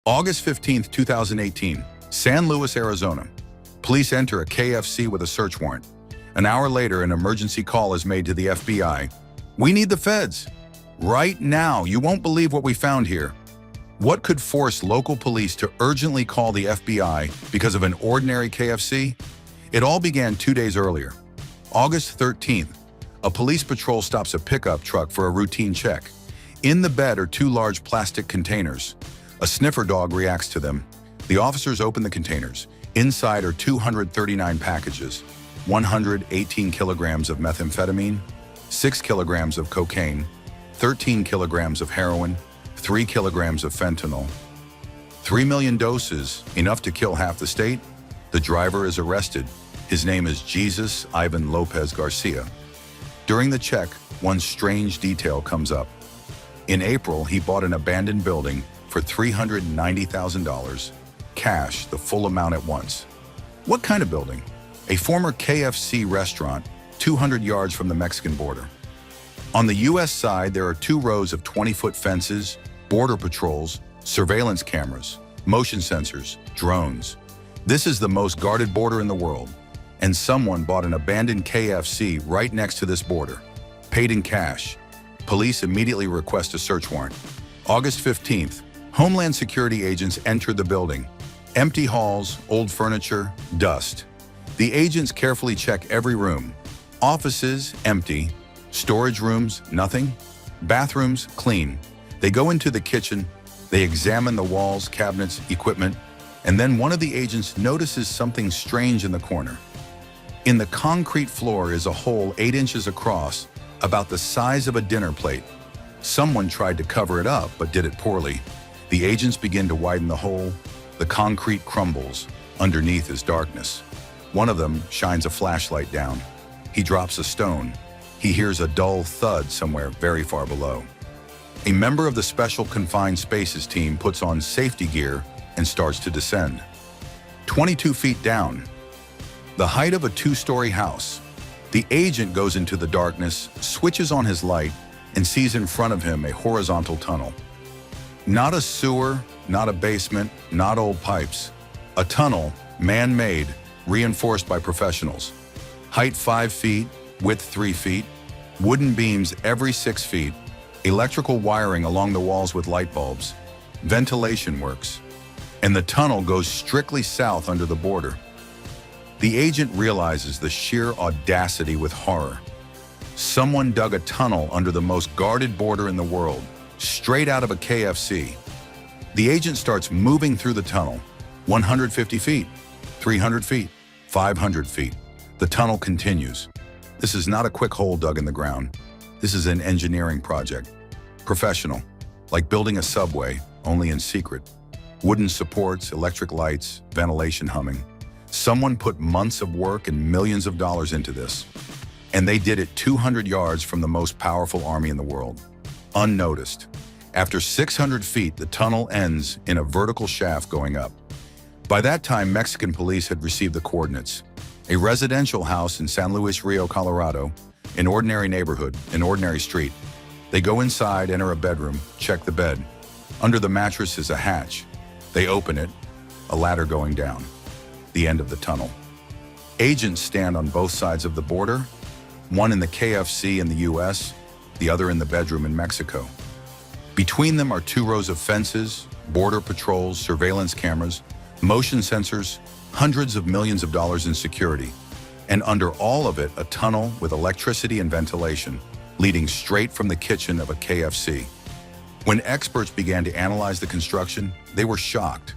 August 15, 2018, San Luis, Arizona. Police enter a KFC with a search warrant. An hour later, an emergency call is made to the FBI. "We need the feds. Right now, you won't believe what we found here." What could force local police to urgently call the FBI because of an ordinary KFC? It all began 2 days earlier. August 13th, a police patrol stops a pickup truck for a routine check. In the bed are 2 large plastic containers. A sniffer dog reacts to them. The officers open the containers. Inside are 239 packages, 118 kilograms of methamphetamine, 6 kilograms of cocaine, 13 kilograms of heroin, 3 kilograms of fentanyl. 3 million doses, enough to kill half the state. The driver is arrested. His name is Jesus Ivan Lopez Garcia. During the check, one strange detail comes up. In April, he bought an abandoned building for $390,000, cash, the full amount at once. What kind of building? A former KFC restaurant, 200 yards from the Mexican border. On the U.S. side, there are 2 rows of 20-foot fences, border patrols, surveillance cameras, motion sensors, drones. This is the most guarded border in the world, and someone bought an abandoned KFC right next to this border. Paid in cash. Police immediately request a search warrant. August 15th, Homeland Security agents enter the building. Empty halls, old furniture, dust. The agents carefully check every room. Offices, empty. Storage rooms, nothing. Bathrooms, clean. They go into the kitchen. They examine the walls, cabinets, equipment, and then one of the agents notices something strange in the corner. In the concrete floor is a hole 8 inches across, about the size of a dinner plate. Someone tried to cover it up, but did it poorly. The agents begin to widen the hole. The concrete crumbles. Underneath is darkness. One of them shines a flashlight down. He drops a stone. He hears a dull thud somewhere very far below. A member of the Special Confined Spaces team puts on safety gear and starts to descend. 22 feet down, the height of a 2-story house. The agent goes into the darkness, switches on his light, and sees in front of him a horizontal tunnel. Not a sewer, not a basement, not old pipes. A tunnel, man-made, reinforced by professionals. Height 5 feet, width 3 feet, wooden beams every 6 feet, electrical wiring along the walls with light bulbs. Ventilation works. And the tunnel goes strictly south under the border. The agent realizes the sheer audacity with horror. Someone dug a tunnel under the most guarded border in the world, straight out of a KFC. The agent starts moving through the tunnel. 150 feet, 300 feet, 500 feet. The tunnel continues. This is not a quick hole dug in the ground. This is an engineering project. Professional, like building a subway, only in secret. Wooden supports, electric lights, ventilation humming. Someone put months of work and millions of dollars into this. And they did it 200 yards from the most powerful army in the world. Unnoticed. After 600 feet, the tunnel ends in a vertical shaft going up. By that time, Mexican police had received the coordinates. A residential house in San Luis Rio, Colorado, an ordinary neighborhood, an ordinary street. They go inside, enter a bedroom, check the bed. Under the mattress is a hatch. They open it, a ladder going down. The end of the tunnel. Agents stand on both sides of the border, one in the KFC in the US, the other in the bedroom in Mexico. Between them are 2 rows of fences, border patrols, surveillance cameras, motion sensors, hundreds of millions of dollars in security. And under all of it, a tunnel with electricity and ventilation, leading straight from the kitchen of a KFC. When experts began to analyze the construction, they were shocked.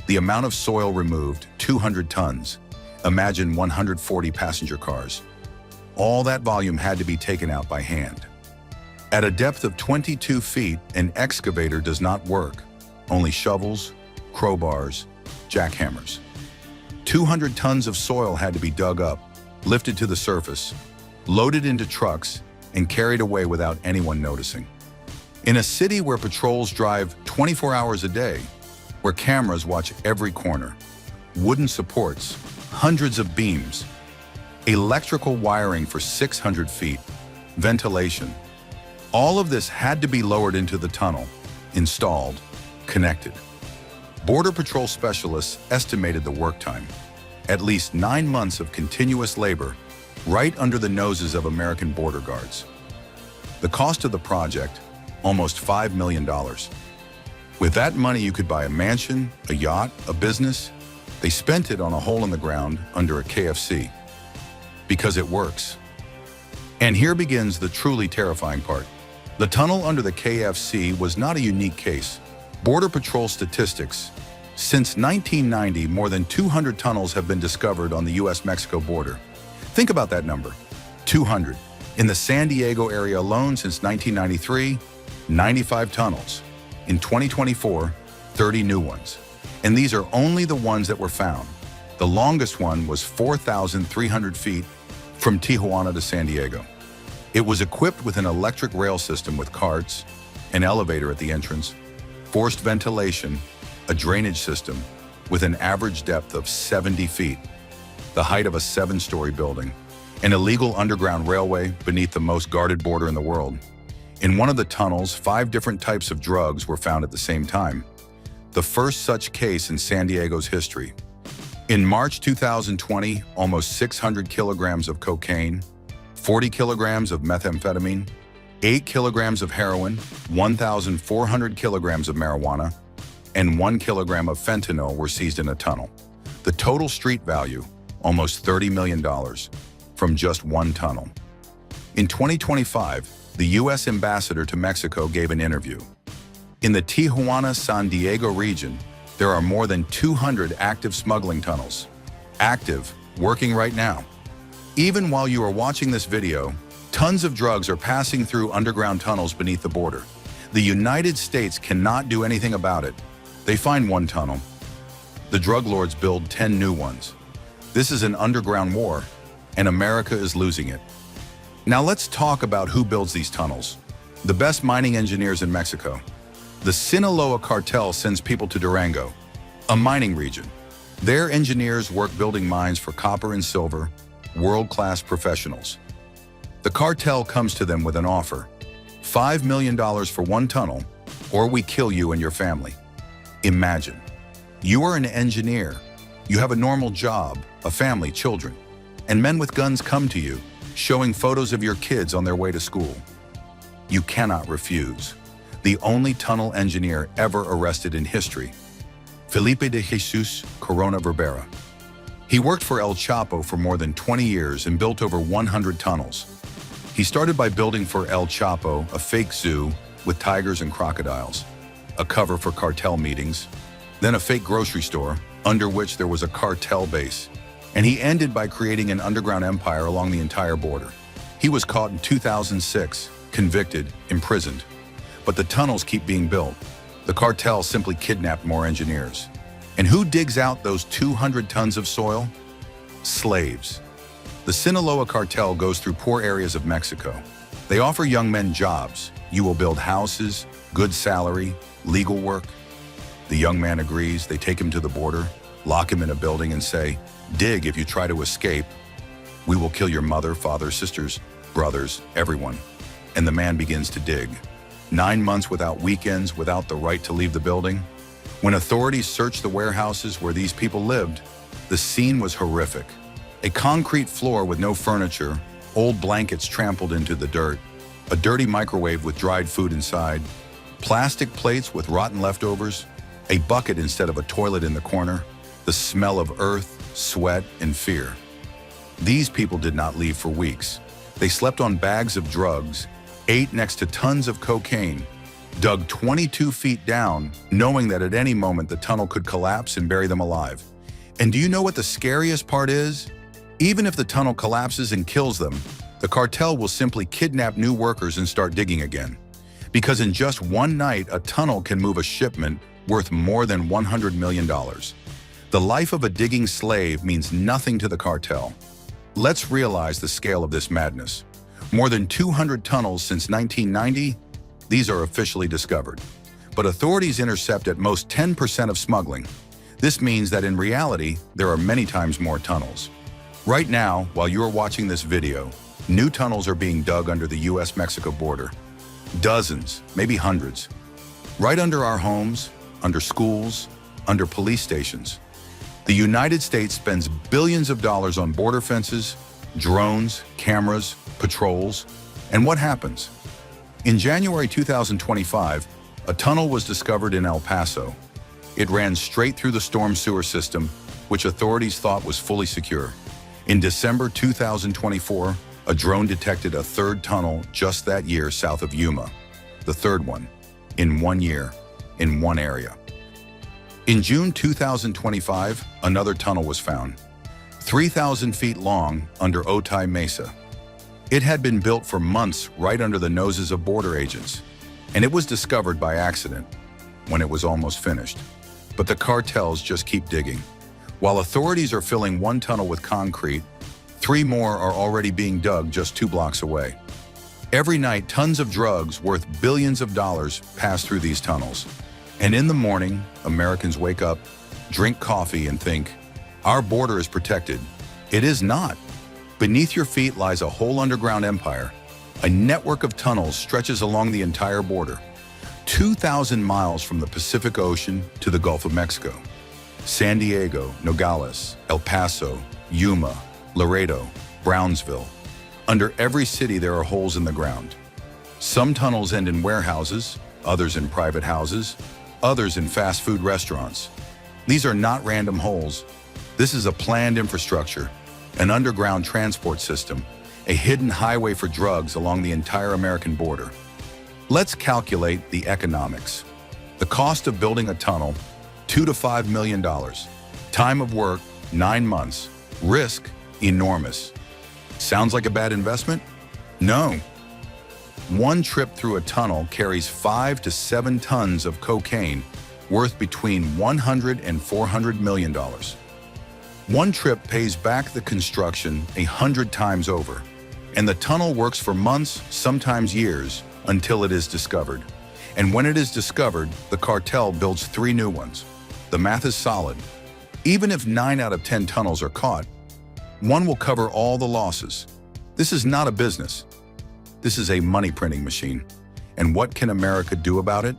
The amount of soil removed, 200 tons. Imagine 140 passenger cars. All that volume had to be taken out by hand. At a depth of 22 feet, an excavator does not work. Only shovels, crowbars, jackhammers. 200 tons of soil had to be dug up, lifted to the surface, loaded into trucks, and carried away without anyone noticing. In a city where patrols drive 24 hours a day, where cameras watch every corner, wooden supports, hundreds of beams, electrical wiring for 600 feet, ventilation. All of this had to be lowered into the tunnel, installed, connected. Border Patrol specialists estimated the work time. At least 9 months of continuous labor, right under the noses of American border guards. The cost of the project, almost $5 million. With that money, you could buy a mansion, a yacht, a business. They spent it on a hole in the ground under a KFC. Because it works. And here begins the truly terrifying part. The tunnel under the KFC was not a unique case. Border Patrol statistics. Since 1990, more than 200 tunnels have been discovered on the US-Mexico border. Think about that number, 200. In the San Diego area alone since 1993, 95 tunnels. In 2024, 30 new ones. And these are only the ones that were found. The longest one was 4,300 feet from Tijuana to San Diego. It was equipped with an electric rail system with carts, an elevator at the entrance, forced ventilation, a drainage system with an average depth of 70 feet, the height of a 7-story building, an illegal underground railway beneath the most guarded border in the world. In one of the tunnels, 5 different types of drugs were found at the same time, the first such case in San Diego's history. In March 2020, almost 600 kilograms of cocaine, 40 kilograms of methamphetamine, 8 kilograms of heroin, 1,400 kilograms of marijuana, and 1 kilogram of fentanyl were seized in a tunnel. The total street value, almost $30 million, from just one tunnel. In 2025, the U.S. ambassador to Mexico gave an interview. In the Tijuana-San Diego region, there are more than 200 active smuggling tunnels. Active, working right now. Even while you are watching this video, tons of drugs are passing through underground tunnels beneath the border. The United States cannot do anything about it. They find one tunnel. The drug lords build 10 new ones. This is an underground war, and America is losing it. Now let's talk about who builds these tunnels. The best mining engineers in Mexico. The Sinaloa Cartel sends people to Durango, a mining region. Their engineers work building mines for copper and silver, world-class professionals. The cartel comes to them with an offer, $5 million for one tunnel, or we kill you and your family. Imagine, you are an engineer, you have a normal job, a family, children, and men with guns come to you, showing photos of your kids on their way to school. You cannot refuse. The only tunnel engineer ever arrested in history, Felipe de Jesus Corona Verbera. He worked for El Chapo for more than 20 years and built over 100 tunnels. He started by building for El Chapo a fake zoo with tigers and crocodiles, a cover for cartel meetings, then a fake grocery store under which there was a cartel base, and he ended by creating an underground empire along the entire border. He was caught in 2006, convicted, imprisoned. But the tunnels keep being built. The cartel simply kidnapped more engineers. And who digs out those 200 tons of soil? Slaves. The Sinaloa cartel goes through poor areas of Mexico. They offer young men jobs. You will build houses, good salary, legal work. The young man agrees. They take him to the border, lock him in a building and say, dig if you try to escape. We will kill your mother, father, sisters, brothers, everyone. And the man begins to dig. 9 months without weekends, without the right to leave the building. When authorities searched the warehouses where these people lived, the scene was horrific. A concrete floor with no furniture, old blankets trampled into the dirt, a dirty microwave with dried food inside, plastic plates with rotten leftovers, a bucket instead of a toilet in the corner, the smell of earth, sweat, and fear. These people did not leave for weeks. They slept on bags of drugs, ate next to tons of cocaine, dug 22 feet down, knowing that at any moment the tunnel could collapse and bury them alive. And do you know what the scariest part is? Even if the tunnel collapses and kills them, the cartel will simply kidnap new workers and start digging again. Because in just one night, a tunnel can move a shipment worth more than $100 million. The life of a digging slave means nothing to the cartel. Let's realize the scale of this madness. More than 200 tunnels since 1990, these are officially discovered. But authorities intercept at most 10% of smuggling. This means that in reality, there are many times more tunnels. Right now, while you are watching this video, new tunnels are being dug under the US-Mexico border. Dozens, maybe hundreds. Right under our homes, under schools, under police stations. The United States spends billions of dollars on border fences, drones, cameras, patrols, and what happens? In January 2025, a tunnel was discovered in El Paso. It ran straight through the storm sewer system, which authorities thought was fully secure. In December 2024, a drone detected a third tunnel just that year south of Yuma, the third one, in 1 year, in one area. In June 2025, another tunnel was found, 3,000 feet long under Otay Mesa. It had been built for months right under the noses of border agents, and it was discovered by accident when it was almost finished. But the cartels just keep digging. While authorities are filling one tunnel with concrete, 3 more are already being dug just 2 blocks away. Every night, tons of drugs worth billions of dollars pass through these tunnels. And in the morning, Americans wake up, drink coffee, and think, our border is protected. It is not. Beneath your feet lies a whole underground empire. A network of tunnels stretches along the entire border, 2,000 miles from the Pacific Ocean to the Gulf of Mexico. San Diego, Nogales, El Paso, Yuma, Laredo, Brownsville. Under every city there are holes in the ground. Some tunnels end in warehouses, others in private houses, others in fast food restaurants. These are not random holes. This is a planned infrastructure, an underground transport system, a hidden highway for drugs along the entire American border. Let's calculate the economics. The cost of building a tunnel, $2 to $5 million. Time of work, 9 months. Risk, enormous. Sounds like a bad investment? No. One trip through a tunnel carries 5 to 7 tons of cocaine, worth between $100 and $400 million. One trip pays back the construction 100 times over, and the tunnel works for months, sometimes years, until it is discovered. And when it is discovered, the cartel builds 3 new ones. The math is solid. Even if 9 out of 10 tunnels are caught, one will cover all the losses. This is not a business. This is a money printing machine. And what can America do about it?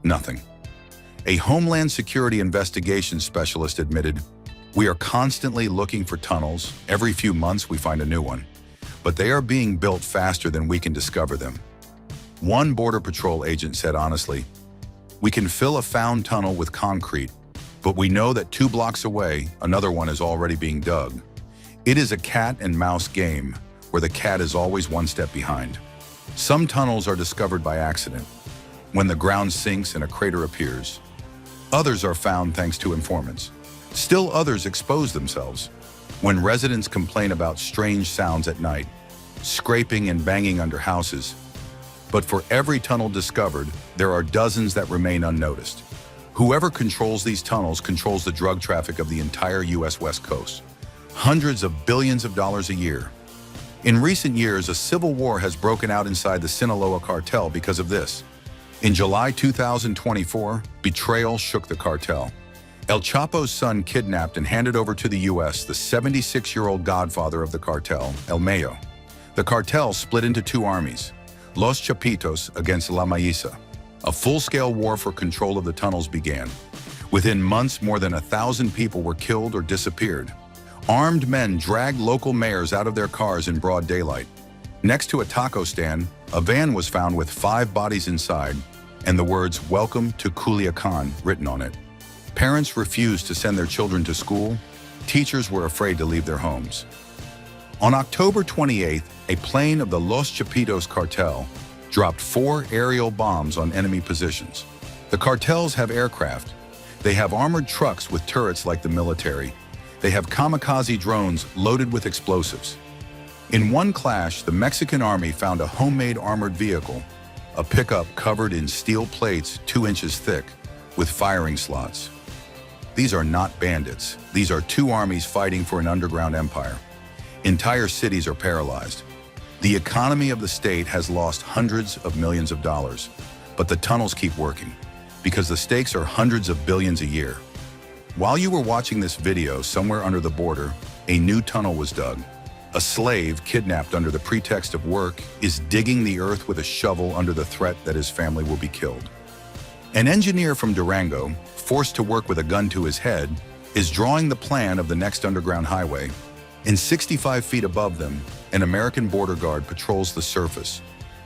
Nothing. A Homeland Security investigation specialist admitted, we are constantly looking for tunnels. Every few months we find a new one. But they are being built faster than we can discover them. One Border Patrol agent said honestly, we can fill a found tunnel with concrete, but we know that 2 blocks away, another one is already being dug. It is a cat and mouse game where the cat is always one step behind. Some tunnels are discovered by accident, when the ground sinks and a crater appears. Others are found thanks to informants. Still others expose themselves when residents complain about strange sounds at night, scraping and banging under houses. But for every tunnel discovered, there are dozens that remain unnoticed. Whoever controls these tunnels controls the drug traffic of the entire U.S. West Coast. Hundreds of billions of dollars a year. In recent years, a civil war has broken out inside the Sinaloa cartel because of this. In July 2024, betrayal shook the cartel. El Chapo's son kidnapped and handed over to the U.S. the 76-year-old godfather of the cartel, El Mayo. The cartel split into 2 armies, Los Chapitos against La Maíza. A full-scale war for control of the tunnels began. Within months, more than 1,000 people were killed or disappeared. Armed men dragged local mayors out of their cars in broad daylight. Next to a taco stand, a van was found with 5 bodies inside and the words, "Welcome to Culiacan," written on it. Parents refused to send their children to school. Teachers were afraid to leave their homes. On October 28th, a plane of the Los Chapitos cartel dropped 4 aerial bombs on enemy positions. The cartels have aircraft. They have armored trucks with turrets like the military. They have kamikaze drones loaded with explosives. In one clash, the Mexican army found a homemade armored vehicle, a pickup covered in steel plates 2 inches thick, with firing slots. These are not bandits. These are 2 armies fighting for an underground empire. Entire cities are paralyzed. The economy of the state has lost hundreds of millions of dollars, but the tunnels keep working because the stakes are hundreds of billions a year. While you were watching this video, somewhere under the border, a new tunnel was dug. A slave kidnapped under the pretext of work is digging the earth with a shovel under the threat that his family will be killed. An engineer from Durango, forced to work with a gun to his head, is drawing the plan of the next underground highway. In 65 feet above them, an American border guard patrols the surface,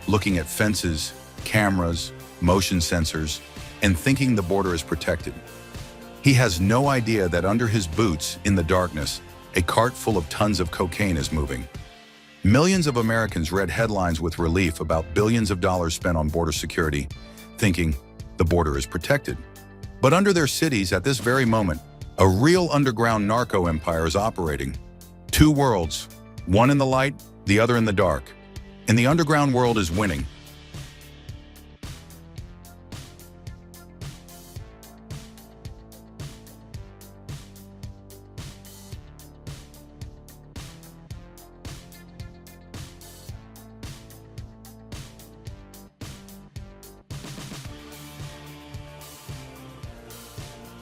looking at fences, cameras, motion sensors, and thinking the border is protected. He has no idea that under his boots, in the darkness, a cart full of tons of cocaine is moving. Millions of Americans read headlines with relief about billions of dollars spent on border security, thinking the border is protected. But under their cities at this very moment, a real underground narco empire is operating. Two worlds, one in the light, the other in the dark. And the underground world is winning.